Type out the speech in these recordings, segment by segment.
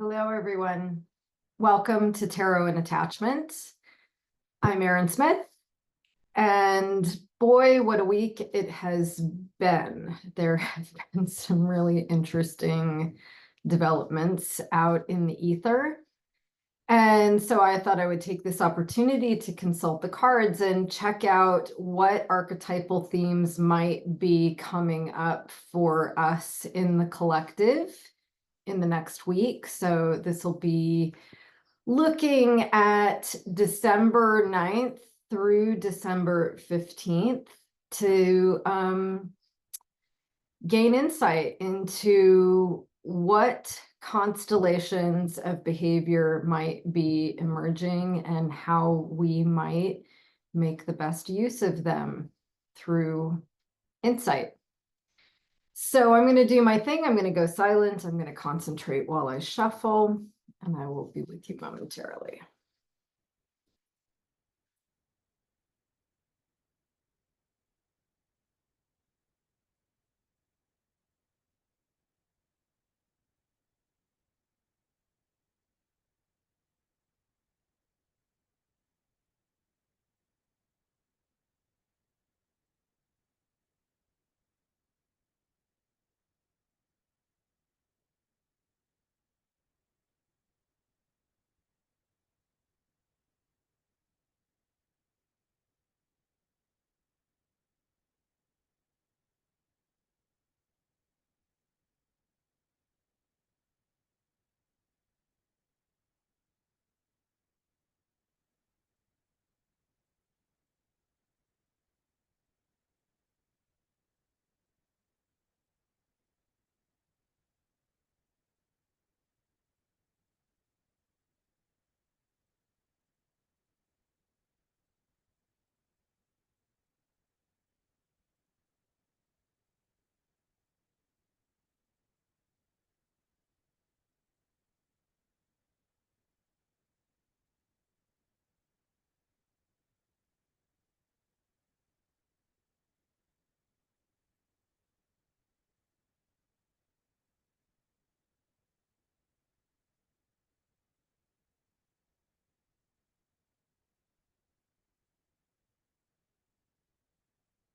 Hello, everyone. Welcome to Tarot and Attachment. I'm Erin Smith, and boy, what a week it has been. There have been some really interesting developments out in the ether. And so I thought I would take this opportunity to consult the cards and check out what archetypal themes might be coming up for us in the collective in the next week. So this will be looking at December 9th through December 15th to gain insight into what constellations of behavior might be emerging and how we might make the best use of them through insight. So I'm going to do my thing. I'm going to go silent. I'm going to concentrate while I shuffle, and I will be with you momentarily.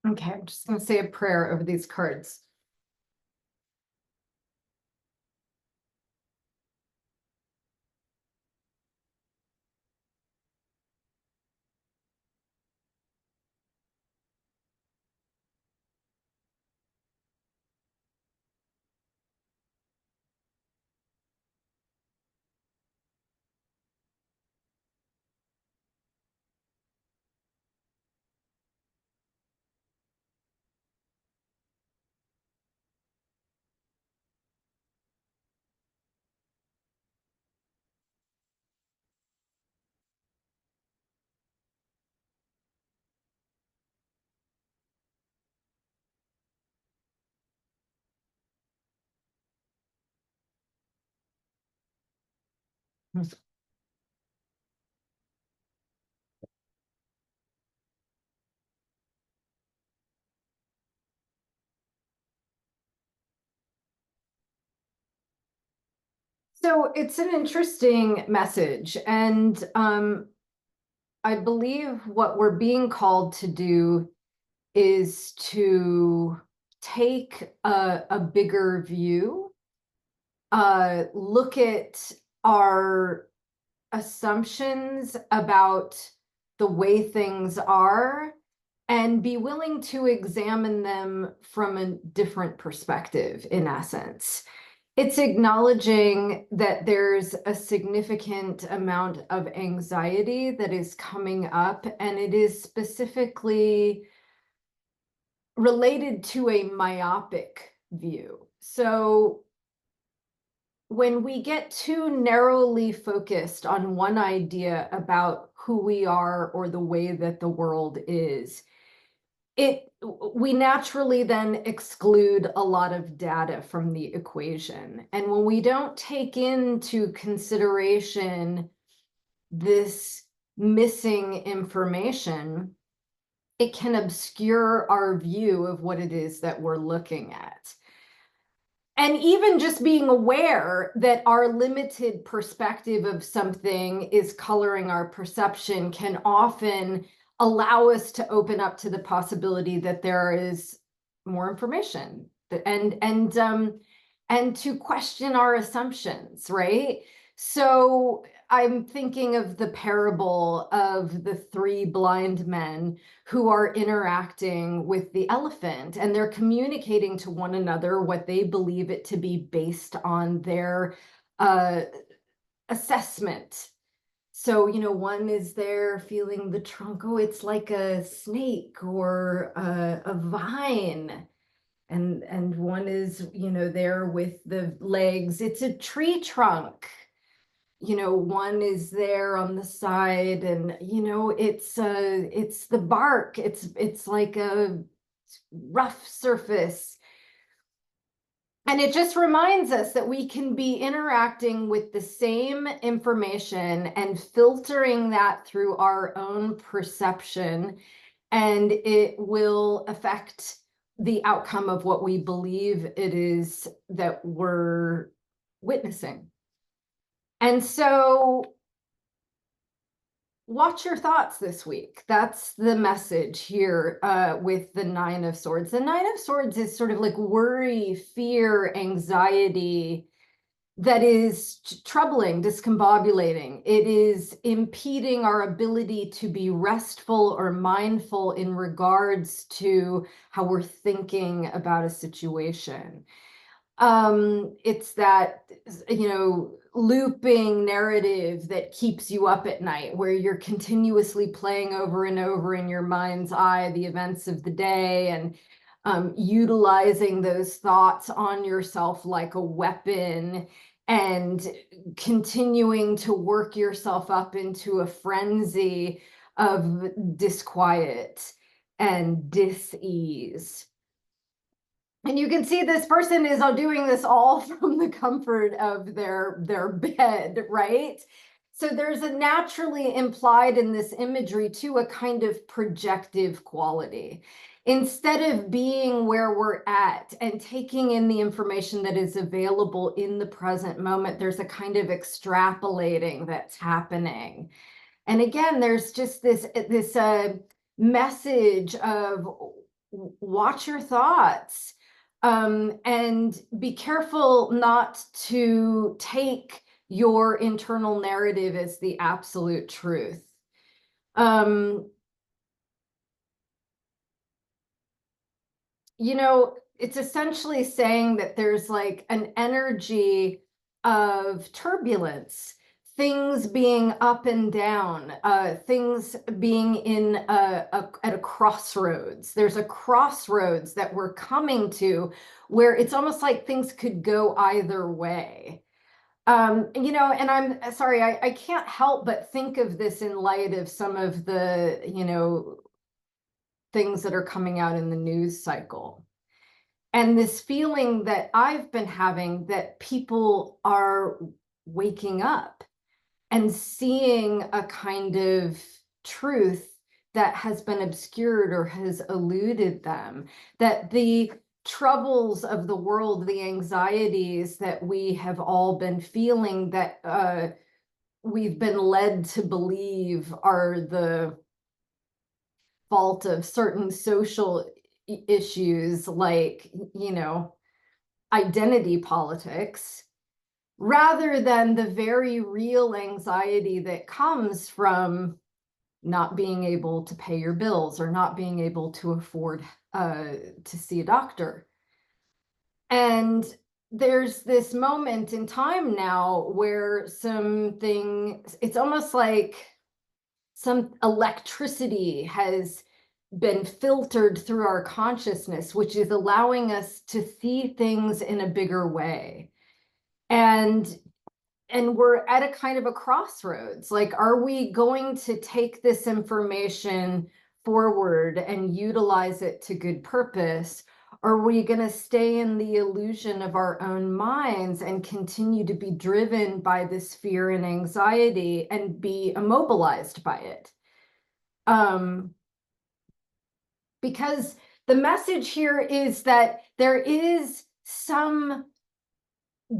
Okay, I'm just going to say a prayer over these cards. So it's an interesting message, and I believe what we're being called to do is to take a bigger view, look at our assumptions about the way things are, and be willing to examine them from a different perspective, in essence. It's acknowledging that there's a significant amount of anxiety that is coming up, and it is specifically related to a myopic view. So when we get too narrowly focused on one idea about who we are or the way that the world is, we naturally then exclude a lot of data from the equation. And when we don't take into consideration this missing information, it can obscure our view of what it is that we're looking at. And even just being aware that our limited perspective of something is coloring our perception can often allow us to open up to the possibility that there is more information, and to question our assumptions, right? So I'm thinking of the parable of the three blind men who are interacting with the elephant, and they're communicating to one another what they believe it to be based on their assessment. So, one is there feeling the trunk, oh, it's like a snake or a vine. And one is, there with the legs, it's a tree trunk. One is there on the side, and it's the bark, it's like a rough surface. And it just reminds us that we can be interacting with the same information and filtering that through our own perception, and it will affect the outcome of what we believe it is that we're witnessing. And so watch your thoughts this week. That's the message here with the Nine of Swords. The Nine of Swords is sort of like worry, fear, anxiety that is troubling, discombobulating. It is impeding our ability to be restful or mindful in regards to how we're thinking about a situation. It's that, looping narrative that keeps you up at night, where you're continuously playing over and over in your mind's eye the events of the day, and utilizing those thoughts on yourself like a weapon, and continuing to work yourself up into a frenzy of disquiet and dis-ease. And you can see this person is doing this all from the comfort of their bed, right? So there's a naturally implied in this imagery too, a kind of projective quality. Instead of being where we're at and taking in the information that is available in the present moment, there's a kind of extrapolating that's happening. And again, there's just this message of watch your thoughts. And be careful not to take your internal narrative as the absolute truth. It's essentially saying that there's like an energy of turbulence, things being up and down, things being at a crossroads. There's a crossroads that we're coming to where it's almost like things could go either way. And I'm sorry, I can't help but think of this in light of some of the, things that are coming out in the news cycle. And this feeling that I've been having that people are waking up and seeing a kind of truth that has been obscured or has eluded them, that the troubles of the world, the anxieties that we have all been feeling, that we've been led to believe are the fault of certain social issues like, identity politics, rather than the very real anxiety that comes from not being able to pay your bills or not being able to afford to see a doctor. And there's this moment in time now where it's almost like some electricity has been filtered through our consciousness, which is allowing us to see things in a bigger way. And we're at a kind of a crossroads. Like, are we going to take this information forward and utilize it to good purpose? Or are we going to stay in the illusion of our own minds and continue to be driven by this fear and anxiety and be immobilized by it? Because the message here is that there is some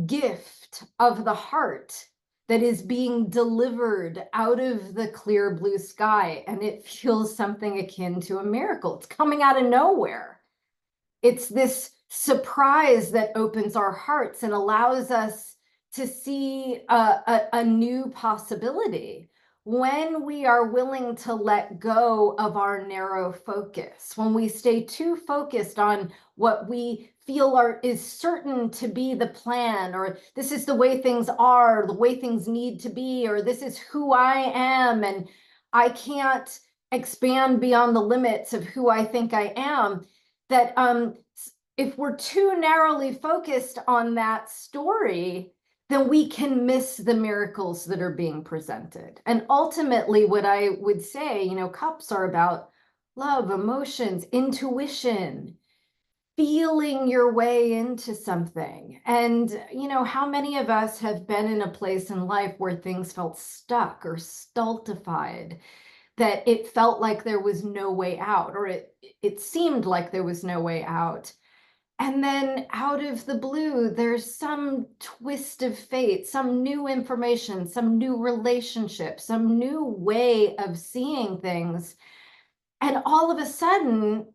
gift of the heart that is being delivered out of the clear blue sky, and it feels something akin to a miracle. It's coming out of nowhere. It's this surprise that opens our hearts and allows us to see a new possibility when we are willing to let go of our narrow focus, when we stay too focused on what we feel is certain to be the plan, or this is the way things are, the way things need to be, or this is who I am, and I can't expand beyond the limits of who I think I am. That if we're too narrowly focused on that story, then we can miss the miracles that are being presented. And ultimately, what I would say, cups are about love, emotions, intuition, feeling your way into something. And, how many of us have been in a place in life where things felt stuck or stultified, that it felt like there was no way out, or it seemed like there was no way out. And then out of the blue, there's some twist of fate, some new information, some new relationship, some new way of seeing things. And all of a sudden,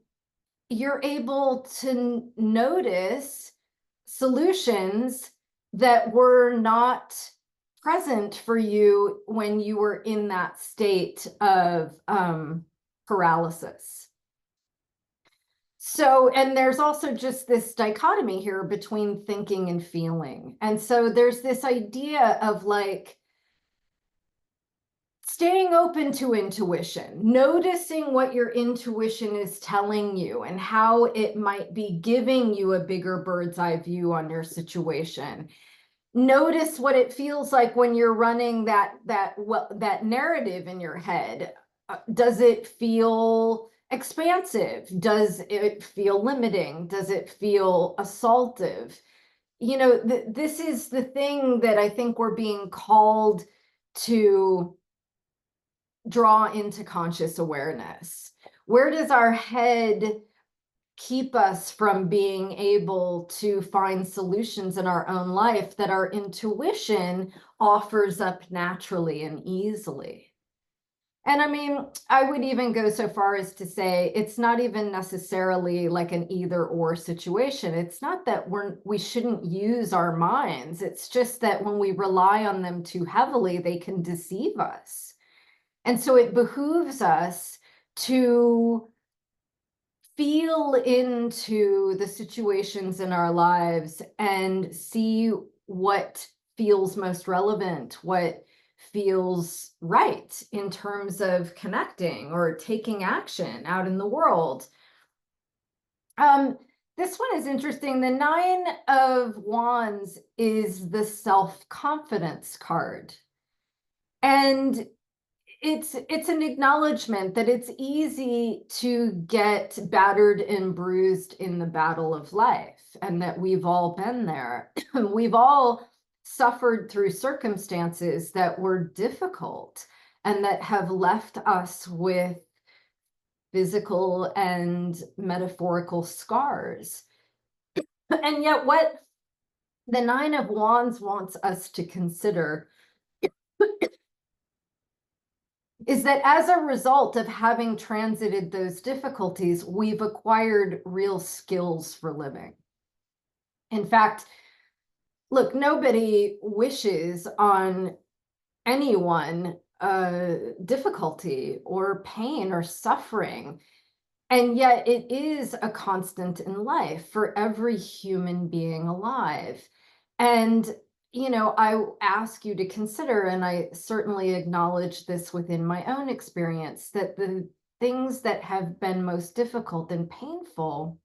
you're able to notice solutions that were not present for you when you were in that state of paralysis. So, and there's also just this dichotomy here between thinking and feeling. And so there's this idea of like staying open to intuition, noticing what your intuition is telling you and how it might be giving you a bigger bird's eye view on your situation. Notice what it feels like when you're running that narrative in your head. Does it feel expansive? Does it feel limiting? Does it feel assaultive? This is the thing that I think we're being called to draw into conscious awareness. Where does our head keep us from being able to find solutions in our own life that our intuition offers up naturally and easily? And I mean, I would even go so far as to say it's not even necessarily like an either or situation. It's not that we shouldn't use our minds. It's just that when we rely on them too heavily, they can deceive us. And so it behooves us to feel into the situations in our lives and see what feels most relevant, what feels right in terms of connecting or taking action out in the world. This one is interesting. The 9 of Wands is the self-confidence card. And it's an acknowledgement that it's easy to get battered and bruised in the battle of life, and that we've all been there. We've all suffered through circumstances that were difficult and that have left us with physical and metaphorical scars. And yet what the 9 of Wands wants us to consider is that as a result of having transited those difficulties, we've acquired real skills for living. In fact, look, nobody wishes on anyone difficulty or pain or suffering. And yet it is a constant in life for every human being alive. And I ask you to consider, and I certainly acknowledge this within my own experience, that the things that have been most difficult and painful,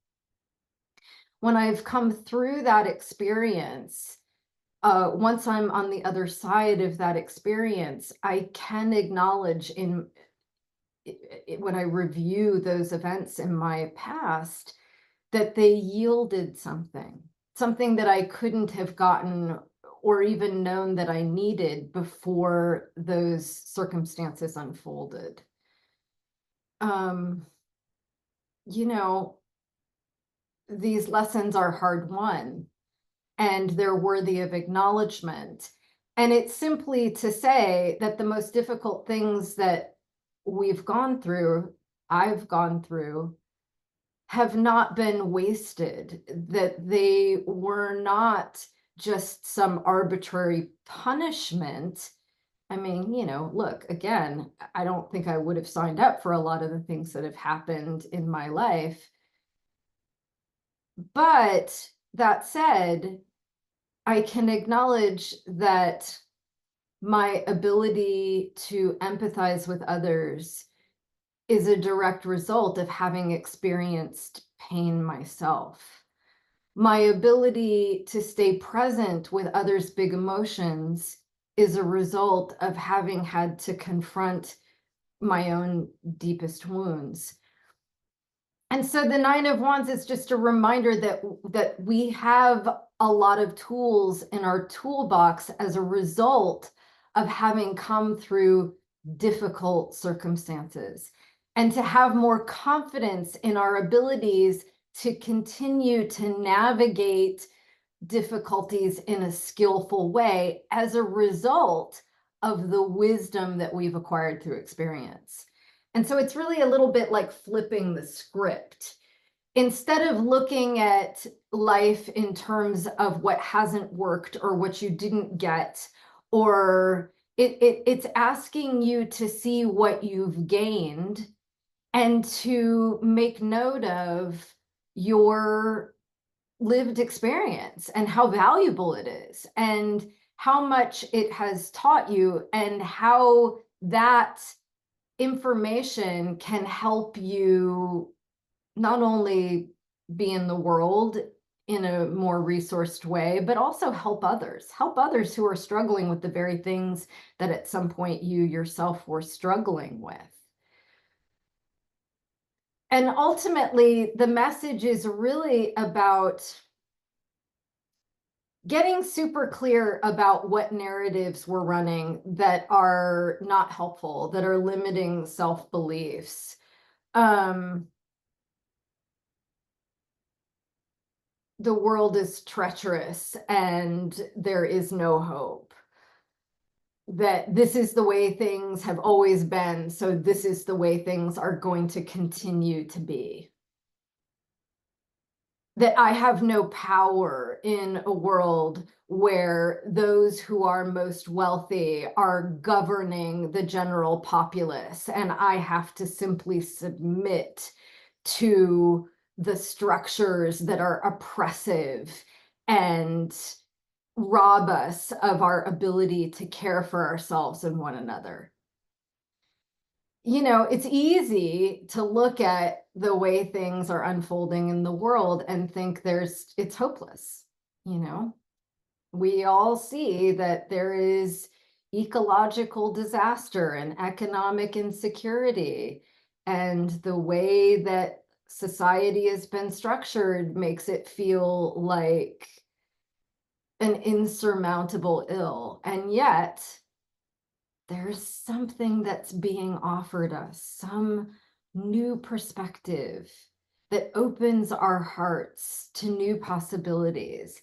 when I've come through that experience, once I'm on the other side of that experience, I can acknowledge when I review those events in my past, that they yielded something that I couldn't have gotten or even known that I needed before those circumstances unfolded. These lessons are hard won. and they're worthy of acknowledgement. And it's simply to say that the most difficult things that we've gone through, I've gone through, have not been wasted, that they were not just some arbitrary punishment. I mean, look, again, I don't think I would have signed up for a lot of the things that have happened in my life. But that said, I can acknowledge that my ability to empathize with others is a direct result of having experienced pain myself. My ability to stay present with others' big emotions is a result of having had to confront my own deepest wounds. And so the Nine of Wands is just a reminder that we have a lot of tools in our toolbox as a result of having come through difficult circumstances, and to have more confidence in our abilities to continue to navigate difficulties in a skillful way as a result of the wisdom that we've acquired through experience. And so it's really a little bit like flipping the script. Instead of looking at life in terms of what hasn't worked or what you didn't get, or it's asking you to see what you've gained and to make note of your lived experience and how valuable it is and how much it has taught you, and how that information can help you not only be in the world in a more resourced way, but also help others who are struggling with the very things that at some point you yourself were struggling with. And ultimately, the message is really about getting super clear about what narratives we're running that are not helpful, that are limiting self-beliefs. The world is treacherous and there is no hope. That this is the way things have always been, so this is the way things are going to continue to be. That I have no power in a world where those who are most wealthy are governing the general populace, and I have to simply submit to the structures that are oppressive and rob us of our ability to care for ourselves and one another. It's easy to look at the way things are unfolding in the world and think it's hopeless. We all see that there is ecological disaster and economic insecurity, and the way that society has been structured makes it feel like an insurmountable ill. And yet there's something that's being offered us, some new perspective that opens our hearts to new possibilities.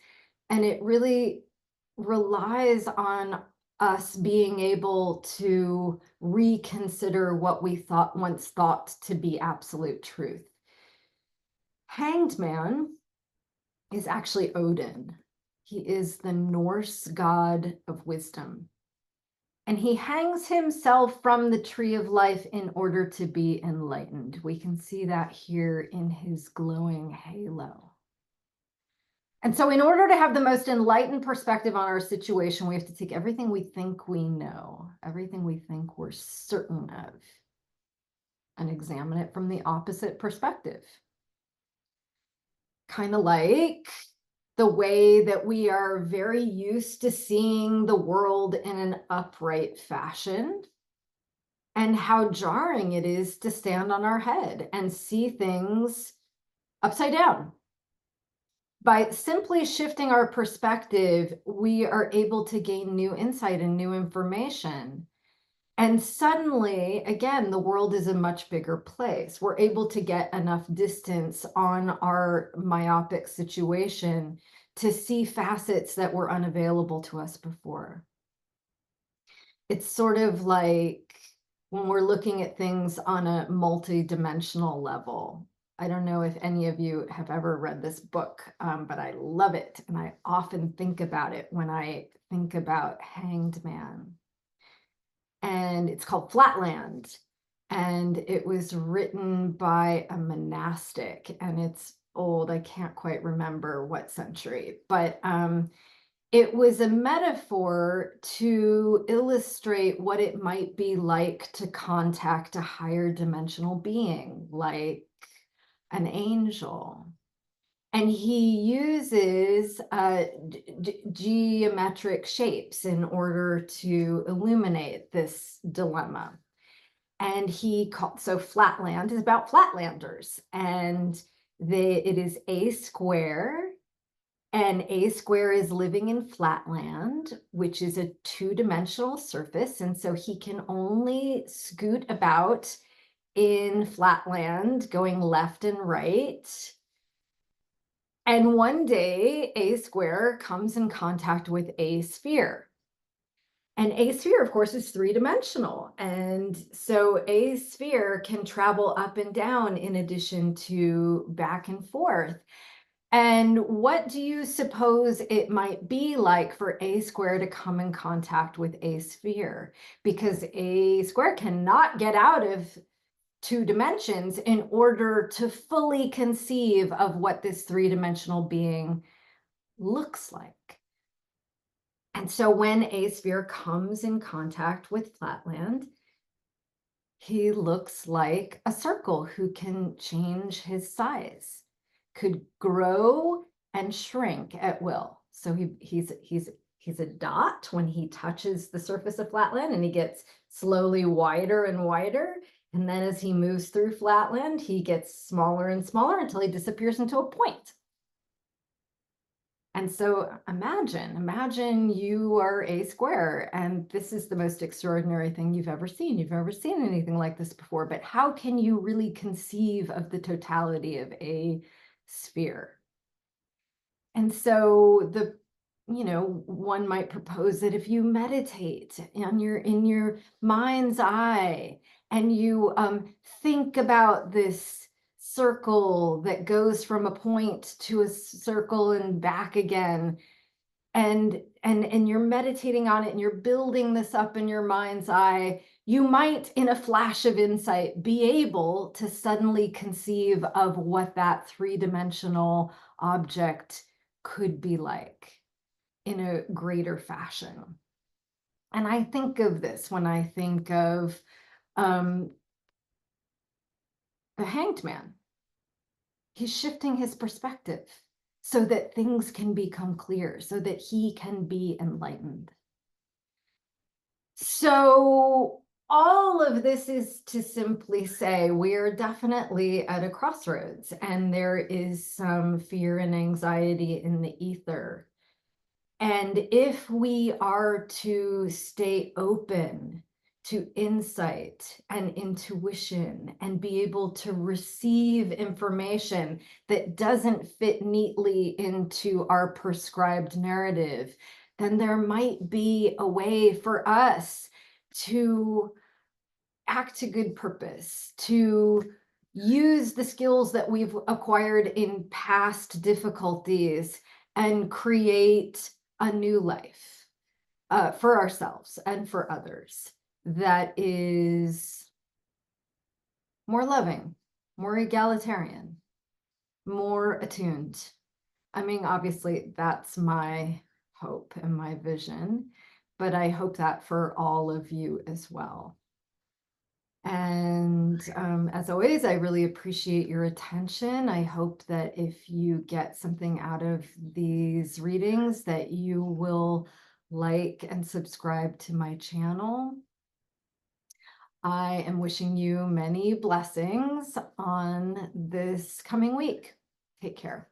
And it really relies on us being able to reconsider what we once thought to be absolute truth. Hanged Man is actually Odin. He is the Norse god of wisdom. And he hangs himself from the tree of life in order to be enlightened. We can see that here in his glowing halo. And so in order to have the most enlightened perspective on our situation, we have to take everything we think we know, everything we think we're certain of, and examine it from the opposite perspective. Kind of like the way that we are very used to seeing the world in an upright fashion, and how jarring it is to stand on our head and see things upside down. By simply shifting our perspective, we are able to gain new insight and new information. And suddenly, again, the world is a much bigger place. We're able to get enough distance on our myopic situation to see facets that were unavailable to us before. It's sort of like when we're looking at things on a multi-dimensional level. I don't know if any of you have ever read this book, but I love it. And I often think about it when I think about Hanged Man. And it's called Flatland. And it was written by a monastic, and it's old. I can't quite remember what century, but it was a metaphor to illustrate what it might be like to contact a higher dimensional being, like an angel. And he uses geometric shapes in order to illuminate this dilemma. And he called, so Flatland is about Flatlanders, and it is A square, and A square is living in Flatland, which is a two-dimensional surface. And so he can only scoot about in Flatland, going left and right. And one day, A square comes in contact with A sphere. And A sphere, of course, is three-dimensional. And so A sphere can travel up and down in addition to back and forth. And what do you suppose it might be like for A square to come in contact with A sphere? Because A square cannot get out of two dimensions in order to fully conceive of what this three-dimensional being looks like. And so when A sphere comes in contact with Flatland, he looks like a circle who can change his size, could grow and shrink at will. So he's a dot when he touches the surface of Flatland, and he gets slowly wider and wider. And then as he moves through Flatland, he gets smaller and smaller until he disappears into a point. And so imagine you are A square, and this is the most extraordinary thing you've ever seen. You've never seen anything like this before, but how can you really conceive of the totality of A sphere? And so one might propose that if you meditate in your mind's eye, and you think about this circle that goes from a point to a circle and back again, and you're meditating on it, and you're building this up in your mind's eye, you might, in a flash of insight, be able to suddenly conceive of what that three-dimensional object could be like in a greater fashion. And I think of this when I think of the Hanged Man. He's shifting his perspective so that things can become clear, so that he can be enlightened. So all of this is to simply say we're definitely at a crossroads, and there is some fear and anxiety in the ether. And if we are to stay open to insight and intuition and be able to receive information that doesn't fit neatly into our prescribed narrative, then there might be a way for us to act to good purpose, to use the skills that we've acquired in past difficulties and create a new life for ourselves and for others that is more loving, more egalitarian, more attuned. I mean, obviously, that's my hope and my vision, but I hope that for all of you as well. And as always, I really appreciate your attention. I hope that if you get something out of these readings, that you will like and subscribe to my channel. I am wishing you many blessings on this coming week. Take care.